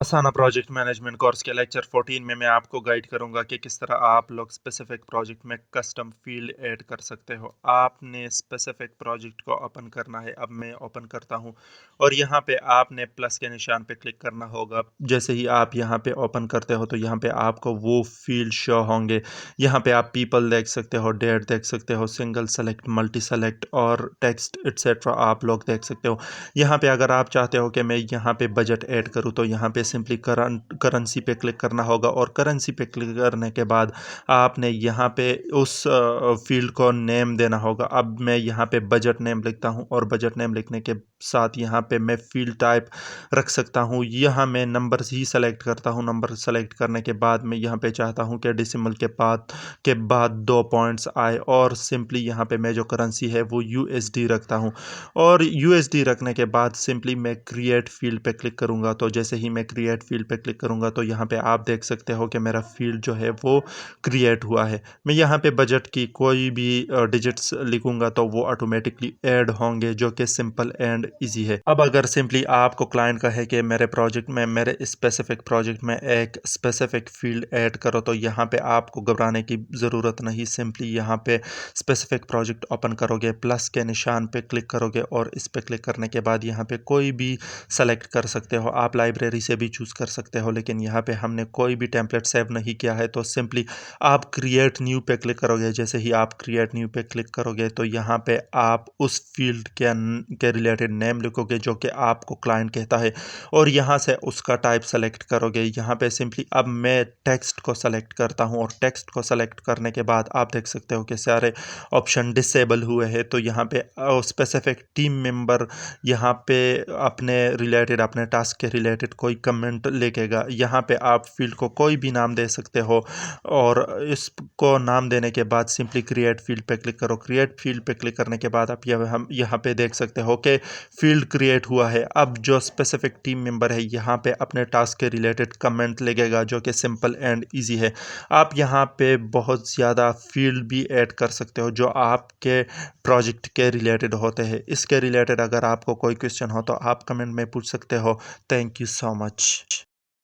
आसाना project management course के lecture 14 में मैं आपको गाइड करूंगा कि किस तरह आप लोग स्पेसिफिक प्रोजेक्ट में कस्टम फील्ड ऐड कर सकते हो। आपने स्पेसिफिक प्रोजेक्ट को ओपन करना है। अब मैं ओपन करता हूं और यहां पे आपने प्लस के निशान पे क्लिक करना होगा। जैसे ही आप यहां पे ओपन करते हो तो यहां पे आपको वो फील्ड शो होंगे। यहां पे आप पीपल देख सकते हो, डेट देख सकते हो, सिंगल सेलेक्ट, मल्टी सेलेक्ट और टेक्स्ट एटसेट्रा आप लोग देख सकते हो। यहाँ पे अगर आप चाहते हो कि मैं यहाँ पे बजट ऐड करूँ तो यहाँ पे सिंपली करेंसी पे क्लिक करना होगा और करेंसी पे क्लिक करने के बाद आपने यहाँ पे उस फील्ड को नेम देना होगा। अब मैं यहाँ पे बजट नेम लिखता हूँ और बजट नेम लिखने के साथ यहाँ पे मैं फील्ड टाइप रख सकता हूँ। यहाँ मैं नंबर ही सेलेक्ट करता हूँ। नंबर सेलेक्ट करने के बाद मैं यहाँ पे चाहता हूँ कि डेसिमल के बाद 2 पॉइंट्स आए और सिंपली यहाँ पे मैं जो करेंसी है वो यूएसडी रखता हूँ और यूएसडी रखने के बाद सिंपली मैं क्रिएट फील्ड पे क्लिक करूँगा। तो जैसे ही मैं क्रिएट फील्ड पे क्लिक करूँगा तो यहाँ पे आप देख सकते हो कि मेरा फील्ड जो है वो क्रिएट हुआ है। मैं यहाँ पे बजट की कोई भी डिजिट्स लिखूँगा तो वो ऑटोमेटिकली ऐड होंगे, जो कि सिंपल एंड ईजी है। अब अगर सिंपली आपको क्लाइंट का है कि मेरे प्रोजेक्ट में, मेरे स्पेसिफिक प्रोजेक्ट में एक स्पेसिफिक फील्ड ऐड करो, तो यहाँ पे आपको घबराने की ज़रूरत नहीं। सिंपली यहाँ पे स्पेसिफिक प्रोजेक्ट ओपन करोगे, प्लस के निशान पे क्लिक करोगे और इस पे क्लिक करने के बाद यहाँ पे कोई भी सेलेक्ट कर सकते हो। आप लाइब्रेरी से भी चूज़ कर सकते हो, लेकिन यहाँ पे हमने कोई भी टेम्पलेट सेव नहीं किया है तो सिंपली आप क्रिएट न्यू पे क्लिक करोगे। जैसे ही आप क्रिएट न्यू पे क्लिक करोगे तो यहाँ पे आप उस फील्ड के रिलेटेड नेम लिखोगे जो कि आपको क्लाइंट कहता है और यहाँ से उसका टाइप सेलेक्ट करोगे। यहाँ पे सिंपली अब मैं टेक्स्ट को सेलेक्ट करता हूँ और टेक्स्ट को सेलेक्ट करने के बाद आप देख सकते हो कि सारे ऑप्शन डिसेबल हुए हैं। तो यहाँ पे स्पेसिफिक टीम मेंबर यहाँ पे अपने रिलेटेड, अपने टास्क के रिलेटेड कोई कमेंट लिखेगा। यहाँ पे आप फील्ड को कोई भी नाम दे सकते हो और इसको नाम देने के बाद सिंपली क्रिएट फील्ड पे क्लिक करो। क्रिएट फील्ड पे क्लिक करने के बाद आप हम यहाँ पे देख सकते हो कि फील्ड क्रिएट हुआ है। अब जो स्पेसिफिक टीम मेंबर है यहाँ पे अपने टास्क के रिलेटेड कमेंट लिखेगा, जो कि सिंपल एंड ईजी है। आप यहाँ पे बहुत ज़्यादा फील्ड भी ऐड कर सकते हो जो आपके प्रोजेक्ट के रिलेटेड होते हैं। इसके रिलेटेड अगर आपको कोई क्वेश्चन हो तो आप कमेंट में पूछ सकते हो। Thank you so much.